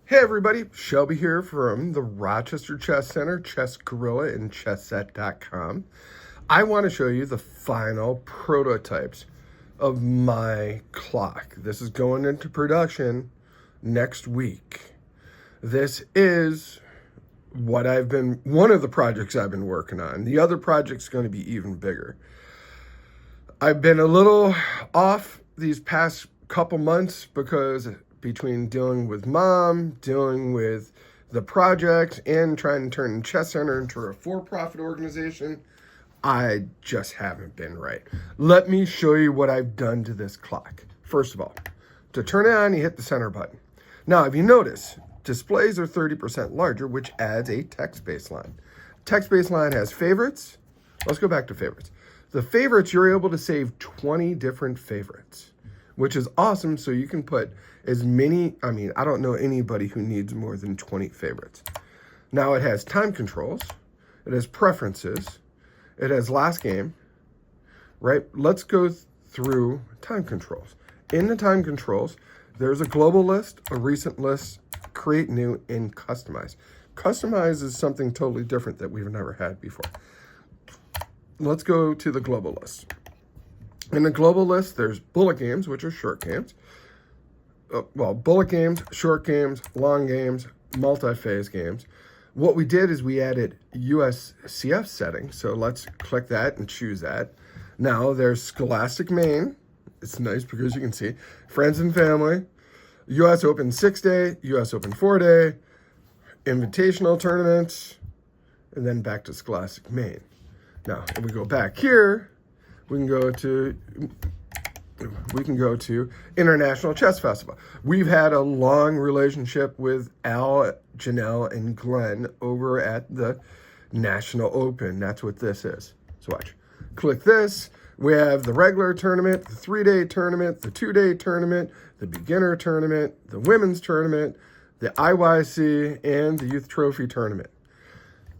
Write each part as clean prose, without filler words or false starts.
Hey everybody, Shelby here from the Rochester Chess Center, Chess Gorilla, and chessset.com. I want to show you the final prototypes of my clock. This is going into production next week. This is one of the projects I've been working on. The other project's going to be even bigger. I've been a little off these past couple months because between dealing with mom, dealing with the project, and trying to turn Chess Center into a for-profit organization, I just haven't been right. Let me show you what I've done to this clock. First of all, to turn it on, you hit the center button. Now, if you notice, displays are 30% larger, which adds a text-based line. Text-based line has favorites. Let's go back to favorites. The favorites, you're able to save 20 different favorites, which is awesome, so you can put as many, I don't know anybody who needs more than 20 favorites. Now it has time controls, it has preferences, it has last game, right? Let's go through time controls. In the time controls, there's a global list, a recent list, create new, and customize. Customize is something totally different that we've never had before. Let's go to the global list. In the global list, there's bullet games, which are short games. Bullet games, short games, long games, multi-phase games. What we did is we added USCF settings. So let's click that and choose that. Now there's Scholastic Main. It's nice because you can see friends and family, US Open 6-day, US Open 4-day, invitational tournaments, and then back to Scholastic Main. Now, if we go back here, we can go to International Chess Festival. We've had a long relationship with Al, Janelle, and Glenn over at the National Open. That's what this is. So watch. Click this. We have the regular tournament, the 3-day tournament, the 2-day tournament, the beginner tournament, the women's tournament, the IYC, and the Youth Trophy tournament.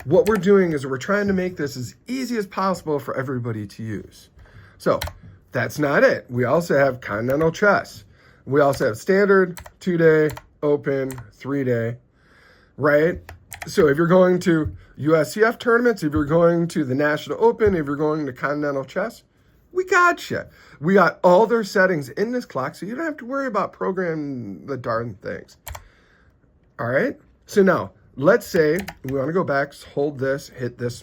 What we're doing is we're trying to make this as easy as possible for everybody to use. So that's not it. We also have Continental Chess. We also have Standard, 2-day, Open, 3-day, right? So if you're going to USCF tournaments, if you're going to the National Open, if you're going to Continental Chess, we got you. We got all their settings in this clock, so you don't have to worry about programming the darn things. All right? So now, let's say we want to go back, hold this, hit this.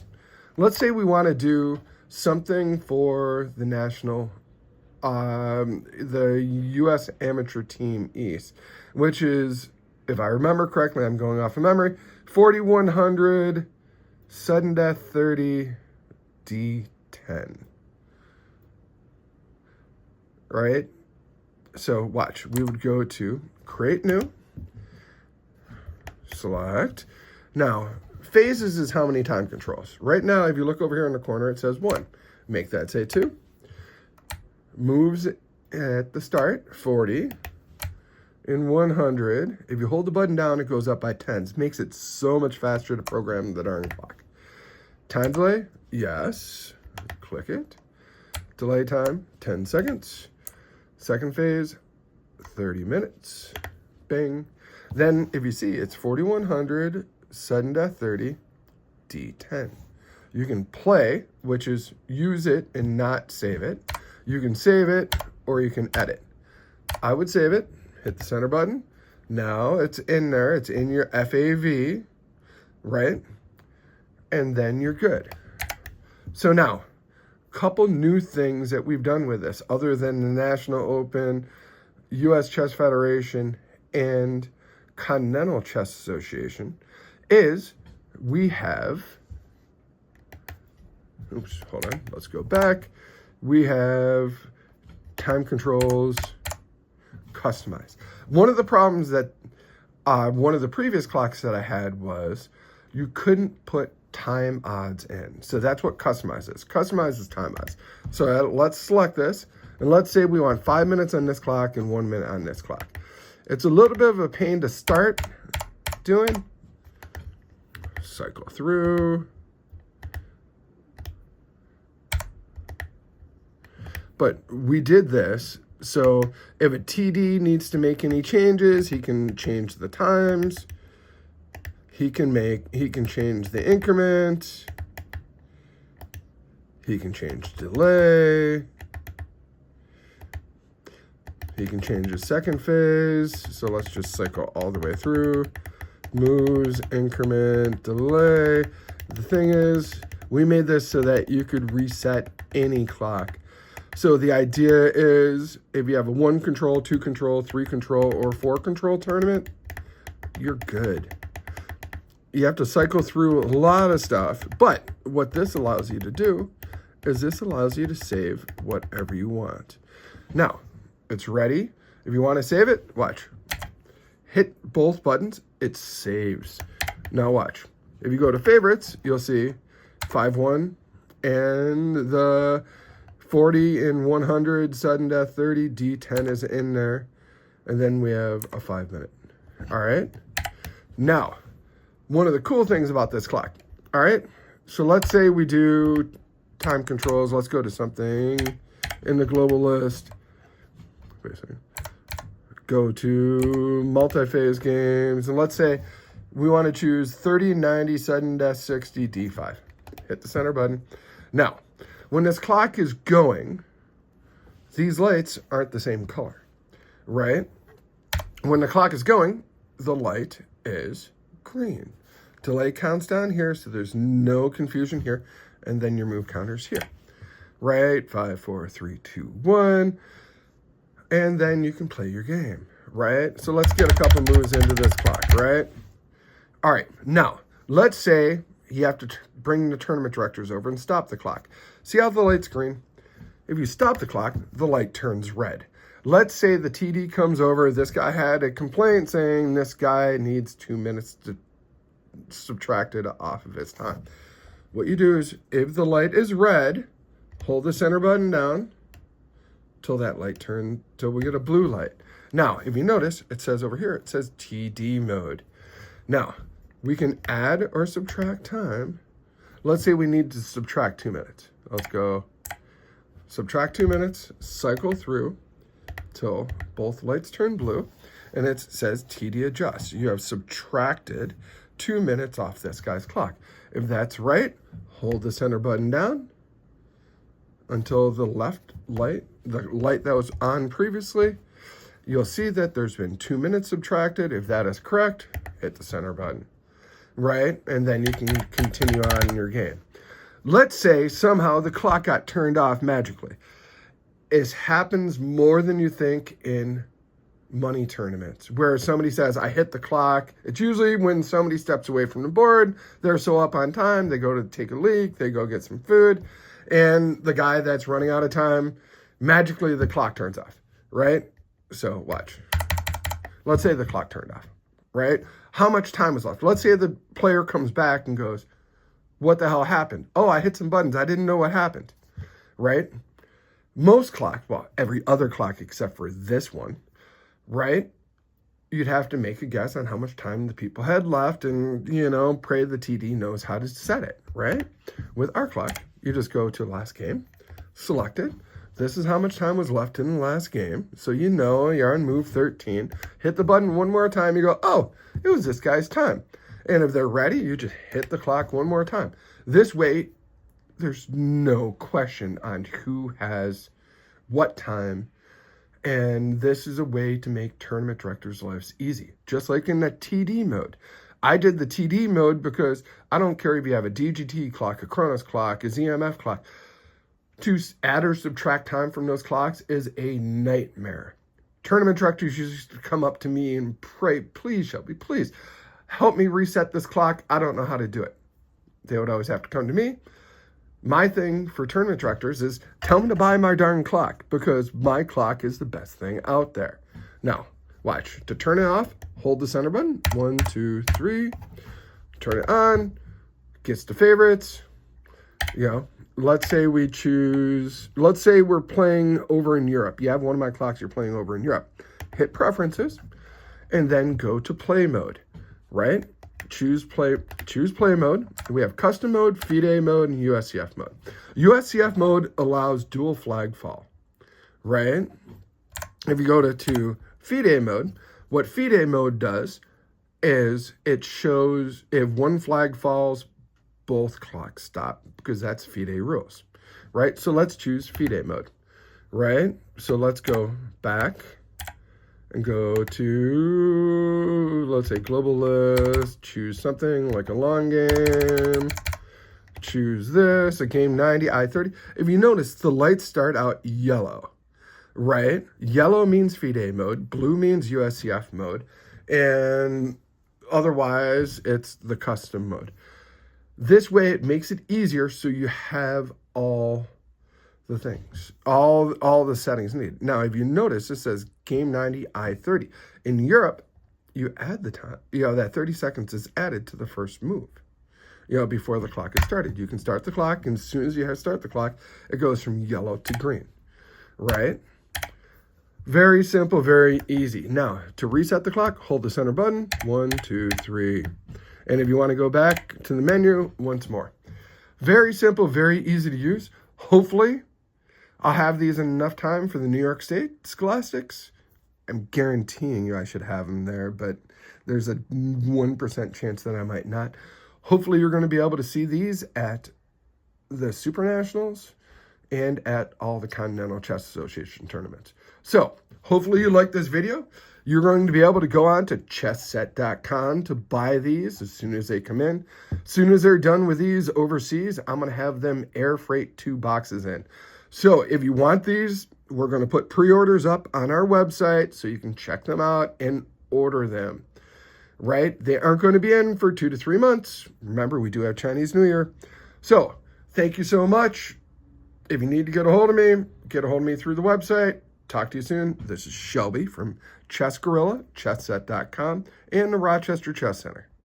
Let's say we want to do something for the national, the U.S. Amateur Team East, which is, if I remember correctly, I'm going off of memory, 4100, sudden death 30, D10. Right? So watch, we would go to create new, select. Now, phases is how many time controls. Right now, if you look over here in the corner, it says 1. Make that say 2. Moves at the start, 40. In 100, if you hold the button down, it goes up by 10s. Makes it so much faster to program the darn clock. Time delay, yes. Click it. Delay time, 10 seconds. Second phase, 30 minutes. Bing. Then, if you see, it's 4100, sudden death 30, D10. You can play, which is use it and not save it. You can save it, or you can edit. I would save it, hit the center button. Now it's in there, it's in your FAV, right? And then you're good. So now, couple new things that we've done with this, other than the National Open, US Chess Federation, and Continental Chess Association, is we have, hold on, let's go back. We have time controls, customize. One of the problems that one of the previous clocks that I had was you couldn't put time odds in. So that's what customize is. Customize is time odds. So let's select this, and let's say we want 5 minutes on this clock and 1 minute on this clock. It's a little bit of a pain to start doing. Cycle through. But we did this So if a TD needs to make any changes, he can change the times. He can change the increment. He can change delay. He can change his second phase. So let's just cycle all the way through. Moves, increment, delay. The thing is, we made this so that you could reset any clock. So the idea is if you have a 1 control, 2 control, 3 control, or 4 control tournament, you're good. You have to cycle through a lot of stuff. But what this allows you to do is this allows you to save whatever you want. Now, it's ready. If you want to save it, watch. Hit both buttons, it saves. Now watch. If you go to favorites, you'll see 5-1 and the 40 and 100, sudden death 30, D10 is in there. And then we have a 5-minute. All right. Now, one of the cool things about this clock. All right. So let's say we do time controls. Let's go to something in the global list. Wait a second. Go to multi-phase games. And let's say we want to choose 30, 90, sudden death 60, D5. Hit the center button. Now, when this clock is going, these lights aren't the same color, right? When the clock is going, the light is green. Delay counts down here, so there's no confusion here. And then your move counters here, right? 5, 4, 3, 2, 1. And then you can play your game, right? So let's get a couple moves into this clock, right? All right, now, let's say you have to bring the tournament directors over and stop the clock. See how the light's green? If you stop the clock, the light turns red. Let's say the TD comes over. This guy had a complaint saying this guy needs 2 minutes to subtract it off of his time. What you do is, if the light is red, hold the center button down till that light turns, till we get a blue light. Now, if you notice, it says over here, it says TD mode. Now, we can add or subtract time. Let's say we need to subtract 2 minutes. Let's go subtract 2 minutes, cycle through till both lights turn blue, and it says TD adjust. You have subtracted 2 minutes off this guy's clock. If that's right, hold the center button down until the left light, the light that was on previously, you'll see that there's been 2 minutes subtracted. If that is correct, hit the center button, right? And then you can continue on in your game. Let's say somehow the clock got turned off magically. It happens more than you think in money tournaments, where somebody says, I hit the clock. It's usually when somebody steps away from the board, they're so up on time, they go to take a leak, they go get some food, and the guy that's running out of time, magically the clock turns off, right? So watch. Let's say the clock turned off, right? How much time is left? Let's say the player comes back and goes, what the hell happened? Oh, I hit some buttons. I didn't know what happened, right? Most clocks, well, every other clock except for this one, right? You'd have to make a guess on how much time the people had left and, you know, pray the TD knows how to set it, right? With our clock, you just go to last game, select it. This is how much time was left in the last game. So you know you're on move 13. Hit the button one more time. You go, oh, it was this guy's time. And if they're ready, you just hit the clock one more time. This way, there's no question on who has what time. And this is a way to make tournament directors' lives easy, just like in that TD mode. I did the TD mode because I don't care if you have a DGT clock, a Chronos clock, a ZMF clock. To add or subtract time from those clocks is a nightmare. Tournament directors used to come up to me and pray, please, Shelby, please help me reset this clock. I don't know how to do it. They would always have to come to me. My thing for tournament directors is tell them to buy my darn clock because my clock is the best thing out there. Now, watch. To turn it off, hold the center button. 1, 2, 3. Turn it on. Gets to favorites. You know, let's say we choose, let's say we're playing over in Europe. You have one of my clocks you're playing over in Europe. Hit preferences and then go to play mode, right? Choose play mode. We have custom mode, FIDE mode, and USCF mode. USCF mode allows dual flag fall, right? if you go to FIDE mode, what FIDE mode does is it shows if one flag falls, both clocks stop, because that's FIDE rules, right? So let's choose FIDE mode, right? So let's go back and go to, let's say, global list, choose something like a long game, choose this, a game 90, I-30. If you notice, the lights start out yellow, right? Yellow means FIDE mode, blue means USCF mode, and otherwise it's the custom mode. This way it makes it easier so you have all the things, all the settings needed. Now, if you notice, it says game 90, I-30. In Europe, you add the time, that 30 seconds is added to the first move, before the clock is started. You can start the clock, and as soon as you start the clock, it goes from yellow to green, right? Very simple, very easy. Now, to reset the clock, hold the center button, 1, 2, 3. And if you want to go back to the menu, once more. Very simple, very easy to use. Hopefully, I'll have these in enough time for the New York State Scholastics. I'm guaranteeing you I should have them there, but there's a 1% chance that I might not. Hopefully, you're going to be able to see these at the Super Nationals and at all the Continental Chess Association tournaments. So, hopefully you like this video. You're going to be able to go on to chessset.com to buy these as soon as they come in. As soon as they're done with these overseas, I'm going to have them air freight 2 boxes in. So if you want these, we're going to put pre-orders up on our website so you can check them out and order them, right? They aren't going to be in for 2 to 3 months. Remember, we do have Chinese New Year. So thank you so much. If you need to get a hold of me, get a hold of me through the website. Talk to you soon. This is Shelby from Chess Gorilla, chessset.com, and the Rochester Chess Center.